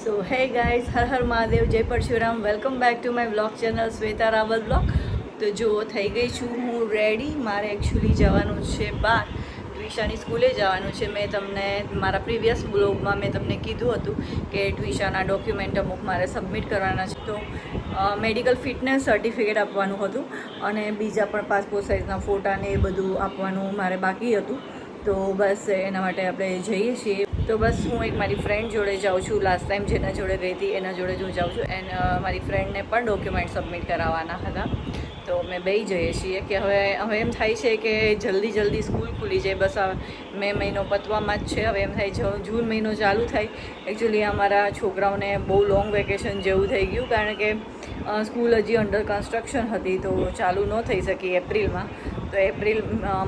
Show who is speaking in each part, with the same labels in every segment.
Speaker 1: So hey guys, હર હર મહાદેવ, જય Parshuram. Welcome back to my blog channel Shweta Raval blog. તો જો થઈ ગઈ છું હું રેડી. મારે એકચ્યુઅલી જવાનું છે બહાર, ટ્વિશાની સ્કૂલે જવાનું છે. મેં તમને મારા પ્રીવિયસ બ્લોગમાં મેં તમને કીધું હતું કે ટ્વિશાના ડોક્યુમેન્ટ અમુક મારે સબમિટ કરવાના છે. તો મેડિકલ ફિટનેસ સર્ટિફિકેટ આપવાનું હતું અને બીજા પણ પાસપોર્ટ સાઇઝના ફોટા ને એ બધું આપવાનું મારે બાકી હતું. તો બસ એના માટે આપણે જઈએ છીએ. તો બસ હું એક મારી ફ્રેન્ડ જોડે જાઉં છું. લાસ્ટ ટાઈમ જેના જોડે ગઈ હતી એના જોડે હું જાઉં છું. એન્ડ મારી ફ્રેન્ડને પણ ડોક્યુમેન્ટ સબમિટ કરાવવાના હતા. તો અમે બેય જઈએ છીએ કે હવે એમ થાય છે કે જલ્દી સ્કૂલ ખુલી જાય. બસ મે મહિનો પતવામાં જ છે. હવે એમ થાય છે જૂન મહિનો ચાલુ થાય. એકચ્યુઅલી અમારા છોકરાઓને બહુ લોંગ વેકેશન જેવું થઈ ગયું, કારણ કે સ્કૂલ હજી અંડર કન્સ્ટ્રક્શન હતી તો ચાલુ ન થઈ શકી એપ્રિલમાં. તો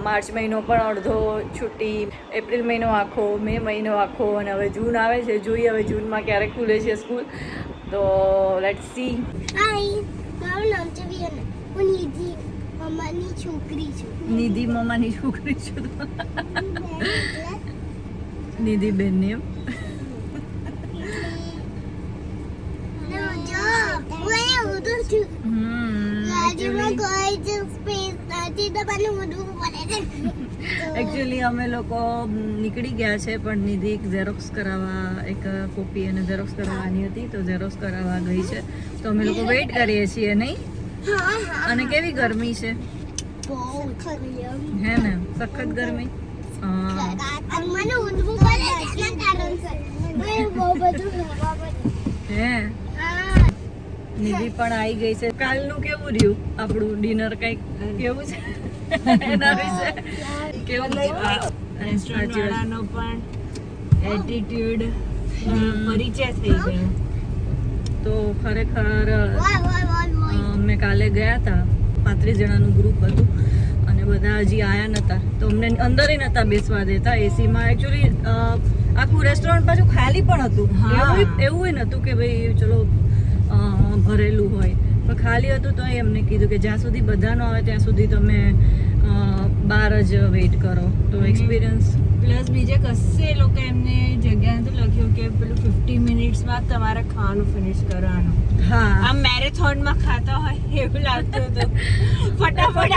Speaker 1: માર્ચ મહિનો પણ અડધો છુટ્ટી, એપ્રિલ મહિનો આખો, મે મહિનો આખો, અને હવે જૂન આવે છે. જોઈએ હવે જૂનમાં ક્યારે ખુલે છે સ્કૂલ. તો લેટ્સ સી.
Speaker 2: હાય, મારું નામ છે વિયના. હું નિધિ મમ્માની છોકરી છું.
Speaker 1: નિધિ મમ્માની છોકરી છું. નિધિ બેન ને એકચ્યુઅલી અમે લોકો નીકળી ગયા છે, પણ નિધિ એક ઝેરોક્સ કરાવવા, એક કોપી અને ઝેરોક્સ કરાવવાની હતી તો ઝેરોક્સ કરાવવા ગઈ છે. તો અમે લોકો વેઇટ કરીએ છીએ, નહીં? અને કેવી ગરમી છે, હે ને? સખત ગરમી. હે નિધિ પણ આવી ગઈ છે. કાલનું કેવું રહ્યું આપણું ડિનર? કંઈક કેવું છે એના વિશે કેવું
Speaker 3: રેસ્ટોરન્ટ વાળાનો પણ એટીટ્યુડ પરિચય થઈ ગયો.
Speaker 1: તો ખરેખર અમે કાલે ગયા હતા, 35 જણાનું ગ્રુપ હતું અને બધા હજી આયા નહોતા તો અમને અંદરે નહોતા બેસવા દેતા એસીમાં. એકચ્યુઅલી આખું રેસ્ટોરન્ટ પાછું ખાલી પણ હતું. એવું નહોતું કે ભાઈ ચલો ભરેલું હોય, પણ ખાલી હતું. તો એમને કીધું કે જ્યાં સુધી બધા ન આવે ત્યાં સુધી તમે બહાર જ વેઇટ કરો. તો એક્સપિરિયન્સ
Speaker 3: પ્લસ બીજે કશે એ લોકો એમને જગ્યા નથી લખ્યું કે પેલું 50 મિનિટ્સમાં તમારે ખાવાનું ફિનિશ કરવાનું.
Speaker 1: હા,
Speaker 3: આમ મેરેથોનમાં ખાતા હોય એવું લાગતું હતું. ફટાફટ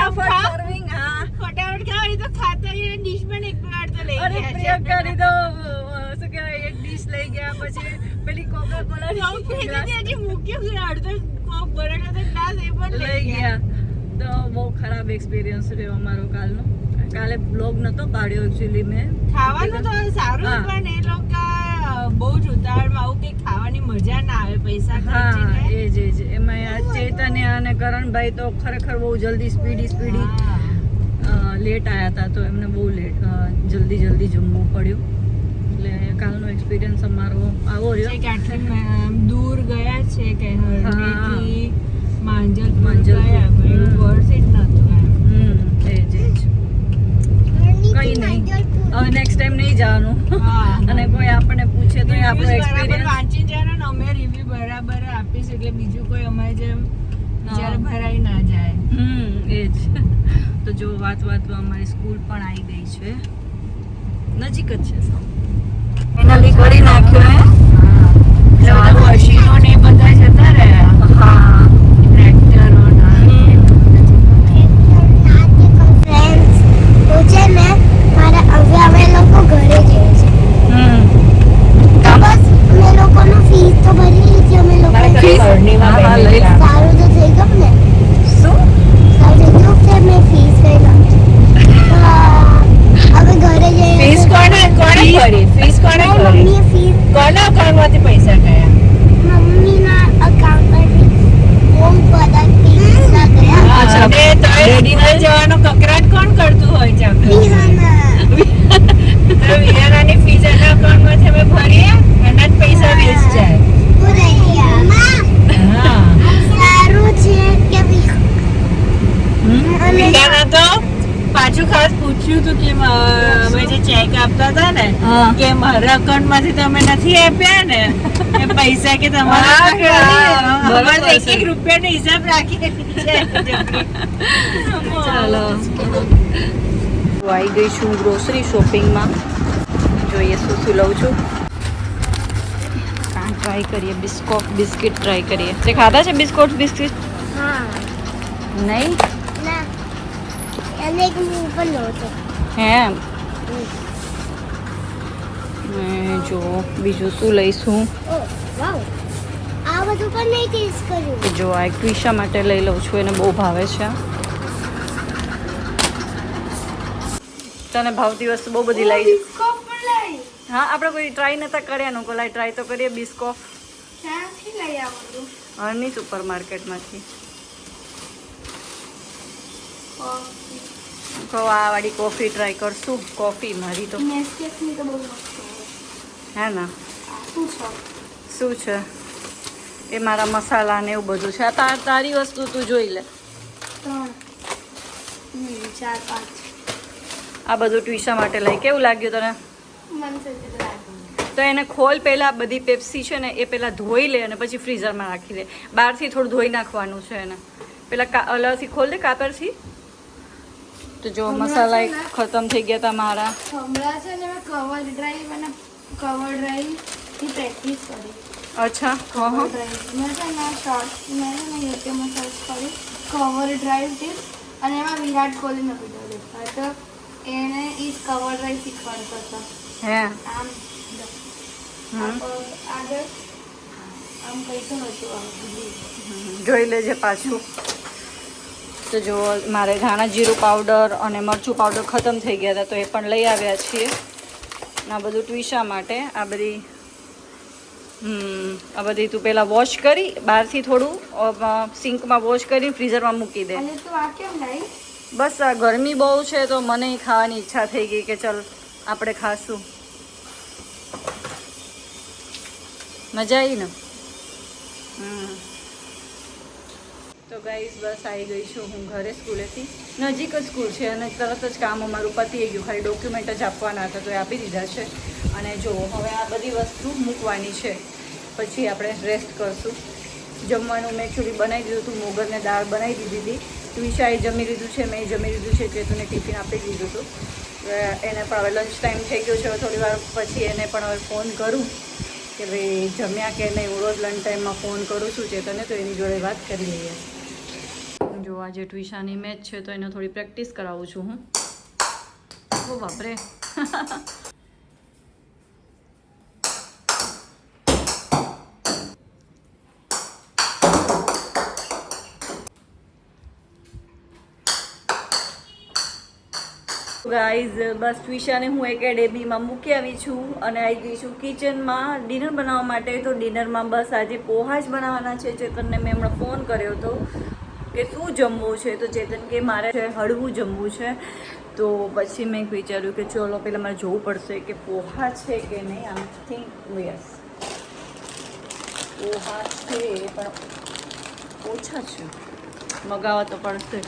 Speaker 1: સર્વિંગ. હા,
Speaker 3: ફટાફટ ખાવાની તો ખાતા ડીશ પણ એક વાર તો લઈ
Speaker 1: અરે
Speaker 3: ગયા છે.
Speaker 1: પ્રિયંકાની તો શું કહેવાય, એક ડીશ લઈ ગયા, પછી પેલી કોકા કોલા
Speaker 3: હજી મૂક્યું અડધો કોક બરાબર તો ગ્લાસ એ પણ
Speaker 1: લઈ ગયા. તો બહુ ખરાબ એક્સપિરિયન્સ રહ્યો અમારો કાલનો. કાલે બ્લોગ નહોતો પાડ્યો એકચ્યુઅલી મેં.
Speaker 3: ખાવાનું તો સારું
Speaker 1: હા.
Speaker 3: પણ એ લોકો બહુ જ ઉતાવળમાં આવું કંઈક ખાવાની મજા ના આવે પૈસા
Speaker 1: હા,
Speaker 3: ખર્ચીને.
Speaker 1: એ જ એમાં આ ચૈતન્ય અને કરણભાઈ તો ખરેખર બહુ જલ્દી સ્પીડી
Speaker 3: હા.
Speaker 1: લેટ આવ્યા હતા, તો એમને બહુ લેટ જલ્દી જમવું પડ્યું. એટલે કાલનો એક્સપિરિયન્સ અમારો આવો રહ્યો.
Speaker 3: છે કે આટલી દૂર ગયા છે કે હરણીથી
Speaker 1: માંજલપુર
Speaker 3: ગયા પણ એવું વર્થ ઇટ નહોતું એમ.
Speaker 1: એ જ કંઈ નહીં, હવે નેક્સ્ટ ટાઈમ નહીં જવાનું.
Speaker 3: હા.
Speaker 1: અને કોઈ આપણને પૂછે તો આપણો
Speaker 3: Reviews બરાબર
Speaker 1: એક્સપિરિયન્સ
Speaker 3: વાંચી જવાનો ને અમે રિવ્યુ બરાબર આપીશું એટલે બીજું કોઈ અમારે જેમ જ્યારે ભરાઈ ના જાય.
Speaker 1: એ જ. તો જો વાતમાં અમારી સ્કૂલ પણ આવી ગઈ છે, નજીક જ છે. ફાઇનલી કરી નાખ્યો હે.
Speaker 3: એટલે મશીનો ને એ બધા જતા રહ્યા.
Speaker 1: હા,
Speaker 3: ટ્રેક્ટરો
Speaker 2: અમે લોકો ઘરે જઈએ છીએ. તો બસ અમે લોકોનો ફીસ તો ભરી લીધી. અમે લોકો
Speaker 1: હા, લઈ લા.
Speaker 2: સારું તો થઈ ગયું ને?
Speaker 1: શું?
Speaker 2: સારું થઈ ગયું કે મેં ફીસ લઈ નાખી. હવે ઘરે જઈએ.
Speaker 3: ફીસ કોને ભરી? ફીસ કોને ભરી?
Speaker 2: મમ્મીએ ફીસ
Speaker 3: કોના અકાઉન્ટમાંથી પૈસા ગયા?
Speaker 2: મમ્મીના અકાઉન્ટમાંથી બહુ બધા પૈસા ગયા.
Speaker 1: અચ્છા.
Speaker 3: અને તોય ડિનર જવાનો કકરાટ કોણ કરતું હોય છે આખો?
Speaker 2: વિહાના.
Speaker 3: તો વિયાનાની ફીસ એના અકાઉન્ટમાંથી અમે ભરીએ, એના જ પૈસા વેસ્ટ જાય. હા.
Speaker 2: સારું છે કે
Speaker 3: વિયાના તો પાછું ખાસ પૂછ્યું હતું કે અમે જે ચેક આપતા હતા ને
Speaker 1: હા.
Speaker 3: કે મારા અકાઉન્ટ માંથી તમે નથી આપ્યા ને એ પૈસા કે તમારા
Speaker 1: હા,
Speaker 3: બરાબર
Speaker 1: બરાબર છે.
Speaker 3: 1 રૂપિયાનો હિસાબ રાખી છે.
Speaker 1: ચાલો, આવી ગઈ છું ગ્રોસરી શોપિંગમાં. જોઈએ શું લઉં છું. ટ્રાય કરીએ બિસ્કિટ ટ્રાય કરીએ. તે ખાધા છે બિસ્કિટ?
Speaker 2: हाँ
Speaker 1: નહીં.
Speaker 2: ना એને એક મુંહ પર લો તો
Speaker 1: હે જો બીજું શું લઈશું
Speaker 2: ઓ વાવ આ બધું પણ નહીં ટેસ્ટ કર્યું.
Speaker 1: કે જો આ એક ટ્વિશા માટે લઈ લઉં છું, એને બહુ ભાવે છે. તને ભાવતી વસ્તુ બહુ બધી લઈ.
Speaker 2: બિસ્કોપ પણ લઈ.
Speaker 1: હા, આપણે કોઈ ટ્રાય નતા કર્યા નું કોલાય ટ્રાય તો કરીએ. બિસ્કોફ
Speaker 2: ક્યાંથી લઈ આવું?
Speaker 1: હરની સુપર માર્કેટમાંથી. તો આ વાળી કોફી ટ્રાય કરશું. કોફી મારી તો
Speaker 2: નેસ્કેફની તો બહુ મસ્ત છે.
Speaker 1: હે ને.
Speaker 2: આ શું છે?
Speaker 1: શું છે એ? મારા મસાલા ને એવું બધું છે. આ તારી વસ્તુ તું જોઈ લે.
Speaker 2: 3 4 5
Speaker 1: આ બધું ટ્વિશા માટે લઈ. કેવું લાગ્યું તને?
Speaker 2: મન છે તે લાગ્યું.
Speaker 1: તો એને ખોલ પહેલાં. બધી પેપ્સી છે ને એ પહેલાં ધોઈ લે અને પછી ફ્રીઝરમાં રાખી દે. બહારથી થોડું ધોઈ નાખવાનું છે એને. પહેલાં અલગથી ખોલ દે કાપરથી. તો જો મસાલા એક ખતમ થઈ ગયા હતા મારા.
Speaker 2: હમણાં છે ને મેં કવર ડ્રાઈવ અને કવર ડ્રાઈવની પ્રેક્ટિસ કરી.
Speaker 1: અચ્છા. હા
Speaker 2: કવર
Speaker 1: હા.
Speaker 2: ડ્રાઈવ મેં છે ને શોર્ટ મેં છે ને યુટ્યુબમાં સર્ચ કરી કવર ડ્રાઈવ ટિપ્સ અને એમાં વિરાટ કોહલીનો વિડીયો દેખાય તો એને એ કવર ડ્રાઈવ શીખવાડતા હતા.
Speaker 1: હે
Speaker 2: આમ આગળ આમ કંઈ તો હતું આમ
Speaker 1: જોઈ લેજે પાછું. તો જો મારે ધાણા જીરું પાવડર અને મરચું પાવડર ખતમ થઈ ગયા હતા તો એ પણ લઈ આવ્યા છીએ. આ બધું ટ્વિશા માટે. આ બધી તું પહેલાં વોશ કરી બહારથી થોડું સિંકમાં વોશ કરી ફ્રીઝરમાં મૂકી દે.
Speaker 2: અને તું આ કેમ લાવી?
Speaker 1: બસ આ ગરમી બહુ છે તો મને ખાવાની ઈચ્છા થઈ ગઈ કે ચલ આપણે ખાશું. મજા આવી ને. તો ગાઈઝ બસ આવી ગઈ છું હું ઘરે સ્કૂલેથી. નજીક જ સ્કૂલ છે અને તરત જ કામ અમારું પતી ગયું. ખાલી ડોક્યુમેન્ટ જ આપવાના હતા તો એ આપી દીધા છે. અને જો હવે આ બધી વસ્તુ મૂકવાની છે પછી આપણે રેસ્ટ કરશું. જમવાનું મેં એકચ્યુઅલી બનાવી દીધું હતું. મોગરને દાળ બનાવી દીધી હતી. ટ્વિશાએ જમી લીધું છે, મેં જમી લીધું છે. ચેતુને ટિફિન આપી દીધું હતું. એને પણ હવે લંચ ટાઈમ થઈ ગયો છે. હવે થોડી વાર પછી એને પણ હવે ફોન કરું કે ભાઈ જમ્યા કે નહીં. હું રોજ લંચ ટાઈમમાં ફોન કરું છું ચેતને તો એની જોડે વાત કરી લઈએ. જો આજે ટ્વિશાની મેચ છે તો એને થોડી પ્રેક્ટિસ કરાવું છું હું. ઓ બાપરે. ગાઈઝ બસ ટ્વિશાને હું એકેડેમીમાં મૂકી આવી છું અને આવી ગઈ છું કિચનમાં ડિનર બનાવવા માટે. તો ડિનરમાં બસ આજે પોહા જ બનાવવાના છે. ચેતનને મેં હમણાં ફોન કર્યો હતો કે શું જમવું છે તો ચેતન કે મારે હળવું જમવું છે. તો પછી મેં વિચાર્યું કે ચલો પહેલાં મારે જોવું પડશે કે પોહા છે કે નહીં. આમ થિંક યસ પોહા છે પણ ઓછા છે. મગાવવા તો પડશે.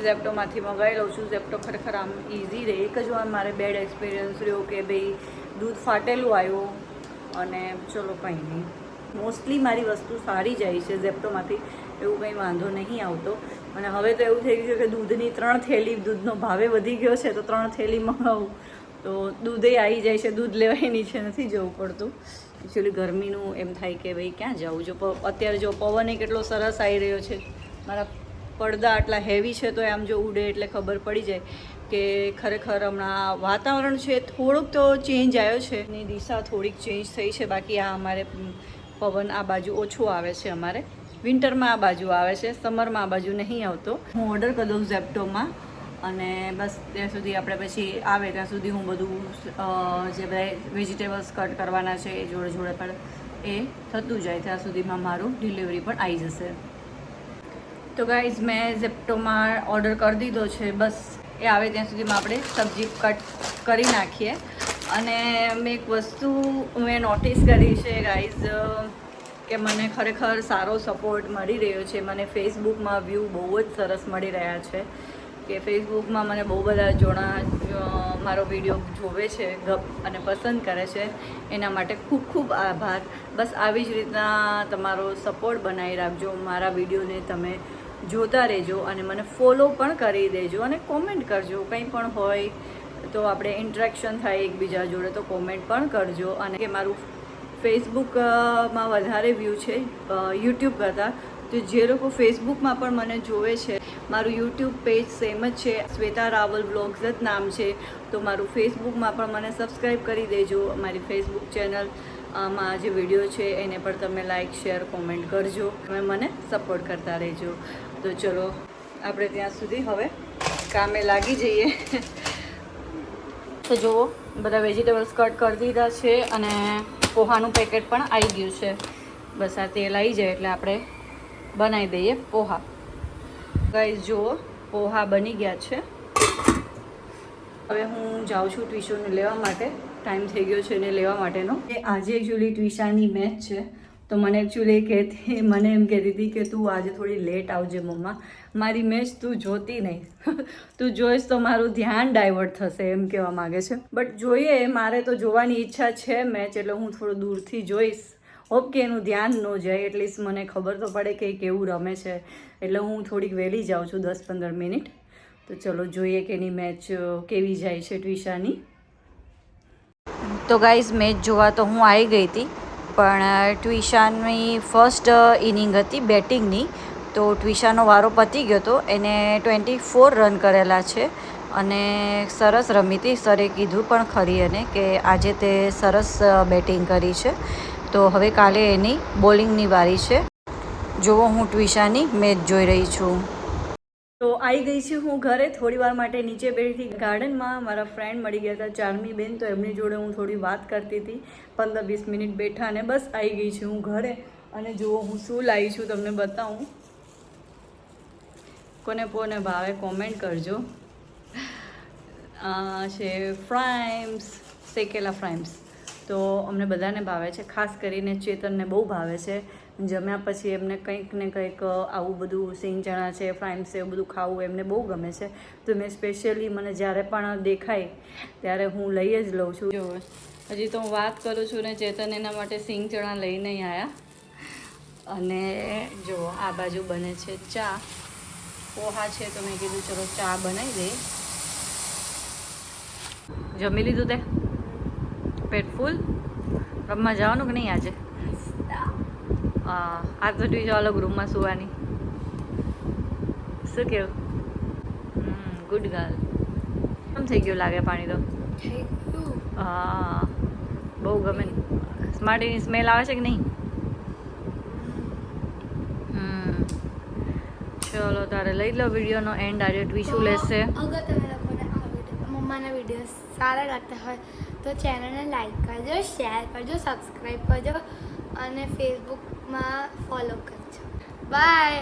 Speaker 1: ઝેપ્ટોમાંથી મંગાવી લઉં છું. ઝેપ્ટો ખરેખર આમ ઇઝી રહે. એક જ વાર મારે બેડ એક્સપિરિયન્સ રહ્યો કે ભાઈ દૂધ ફાટેલું આવ્યું અને ચલો કંઈ નહીં. મોસ્ટલી મારી વસ્તુ સારી જાય છે ઝેપ્ટોમાંથી. એવું કંઈ વાંધો નહીં આવતો. અને હવે તો એવું થઈ ગયું છે કે દૂધની 3 થેલી દૂધનો ભાવે વધી ગયો છે તો 3 થેલી મંગાવું તો દૂધે આવી જાય છે. દૂધ લેવાય નીચે નથી જવું પડતું. એકચ્યુઅલી ગરમીનું એમ થાય કે ભાઈ ક્યાં જવું. જો અત્યારે જો પવન કેટલો સરસ આવી રહ્યો છે. મારા પડદા આટલા હેવી છે તો આમ જો ઉડે એટલે ખબર પડી જાય કે ખરેખર હમણાં વાતાવરણ છે થોડુંક તો ચેન્જ આવ્યો છે. એની દિશા થોડીક ચેન્જ થઈ છે. બાકી આ અમારે પવન આ બાજુ ઓછો આવે છે. અમારે વિન્ટરમાં આ બાજુ આવે છે, સમરમાં આ બાજુ નહીં આવતો. હું ઓર્ડર કરી દઉં ઝેપ્ટોમાં અને બસ ત્યાં સુધી આપણે પછી આવે ત્યાં સુધી હું બધું જે બધા વેજીટેબલ્સ કટ કરવાના છે એ જોડે જોડે પણ એ થતું જાય ત્યાં સુધીમાં મારું ડિલિવરી પણ આવી જશે. તો ગાઈઝ મેં ઝેપ્ટોમાં ઓર્ડર કરી દીધો છે. બસ એ આવે ત્યાં સુધીમાં આપણે સબ્જી કટ કરી નાખીએ. અને મેં એક વસ્તુ મેં નોટિસ કરી છે ગાઈઝ કે મને ખરેખર સારો સપોર્ટ મળી રહ્યો છે. મને ફેસબુકમાં વ્યૂ બહુ જ સરસ મળી રહ્યા છે કે ફેસબુકમાં મને બહુ બધા જોડા મારો વિડીયો જોવે છે અને પસંદ કરે છે. એના માટે ખૂબ ખૂબ આભાર. બસ આવી જ રીતના તમારો સપોર્ટ બનાવી રાખજો. મારા વિડીયોને તમે જોતા રહેજો અને મને ફોલો પણ કરી દેજો અને કોમેન્ટ કરજો. કંઈ પણ હોય તો આપણે ઇન્ટરેક્શન થાય એકબીજા જોડે તો કોમેન્ટ પણ કરજો. અને કે મારું ફેસબુકમાં વધારે વ્યૂ છે યુટ્યુબ કરતાં. તો જે લોકો ફેસબુકમાં પણ મને જોવે છે, મારું યુટ્યુબ પેજ સેમ જ છે, શ્વેતા રાવલ વ્લોગ્સ જ નામ છે. તો મારું ફેસબુકમાં પણ મને સબસ્ક્રાઈબ કરી દેજો. મારી ફેસબુક ચેનલ માં જે વિડીયો છે એને પણ તમે લાઈક શેર કોમેન્ટ કરજો. તમે મને સપોર્ટ કરતા રહેજો. તો ચલો આપણે ત્યાં સુધી હવે કામે લાગી જઈએ. તો જુઓ બધા વેજીટેબલ્સ કટ કરી દીધા છે અને પોહાનું પેકેટ પણ આવી ગયું છે. બસ આ તેલ આવી જાય એટલે આપણે બનાવી દઈએ પોહા. ગાઈસ જુઓ પોહા બની ગયા છે. હવે હું જાઉં છું ટ્વિશાને લેવા માટે. ટાઈમ થઈ ગયો છે એને લેવા માટેનો. આજે એકચ્યુઅલી ટ્વિશાની મેચ છે. તો મને એકચ્યુઅલી મને એમ કહેતી હતી કે તું આજે થોડી લેટ આવજે મમ્મા, મારી મેચ તું જોતી નહીં. તું જોઈશ તો મારું ધ્યાન ડાયવર્ટ થશે એમ કહેવા માગે છે. બટ જોઈએ, મારે તો જોવાની ઈચ્છા છે મેચ, એટલે હું થોડું દૂરથી જોઈશ. હોપ કે એનું ધ્યાન ન જાય, એટલીસ્ટ મને ખબર તો પડે કે કેવું રમે છે. એટલે હું થોડીક વહેલી જાઉં છું 10-15 મિનિટ. તો ચલો જોઈએ કે એની મેચ કેવી જાય છે ટ્વિશાની. તો ગાઈઝ મેચ જોવા તો હું આવી ગઈ હતી, પણ ટ્વિશાની ફર્સ્ટ ઇનિંગ હતી બેટિંગની. તો ટ્વિશાનો વારો પતી ગયો હતો. એને 24 રન કરેલા છે અને સરસ રમી હતી. સરે કીધું પણ ખરી એને કે આજે તે સરસ બેટિંગ કરી છે. તો હવે કાલે એની બોલિંગની વારી છે. જુઓ હું ટ્વિશાની મેચ જોઈ રહી છું. તો આવી ગઈ છું હું ઘરે. થોડી વાર માટે નીચે બેઠી ગાર્ડનમાં. મારા ફ્રેન્ડ મળી ગયા હતા ચાર્મી બેન, તો એમની જોડે હું થોડી વાત કરતી હતી. 15-20 મિનિટ બેઠા અને બસ આવી ગઈ છું હું ઘરે. અને જુઓ હું શું લાવી છું તમને બતાવું. કોને ભાવે કોમેન્ટ કરજો. છે ફ્રાઈમ્સ, શેકેલા ફ્રાઈમ્સ. તો અમને બધાને ભાવે છે, ખાસ કરીને ચેતનને બહુ ભાવે છે. જમ્યા પછી એમને કંઈક ને કંઈક આવું બધું સિંગ ચણા છે, ફ્રાઈમ્સ છે, એવું બધું ખાવું એમને બહુ ગમે છે. તો મેં સ્પેશિયલી મને જ્યારે પણ દેખાય ત્યારે હું લઈ જ લઉં છું. જો હજી તો હું વાત કરું છું ને ચેતન એના માટે સિંગ ચણા લઈને આવ્યા. અને જો આ બાજુ બને છે ચા. પોહા છે તો મેં કીધું ચલો ચા બનાવી દઈએ. જમી લીધું તે? પેટ ફૂલ? રમવા જવાનું કે નહીં આજે? આ તો ટ્વીજો અલગ રૂમમાં સુવાની. શું કેવું? Good girl. કેમ થઈ ગયું લાગે પાણી તો? હા બહુ ગમે. સ્માર્ટીની સ્મેલ આવે છે કે નહીં? ચલો તારે લઈ લો વિડીયોનો એન્ડ. આજે ટ્વીશું લેશે.
Speaker 2: અગર તમે લોકોને મમ્માના વિડીયો સારા લાગતા હોય તો ચેનલને લાઈક કરજો, શેર કરજો, સબસ્ક્રાઈબ કરજો અને ફેસબુકમાં ફોલો કરજો. બાય.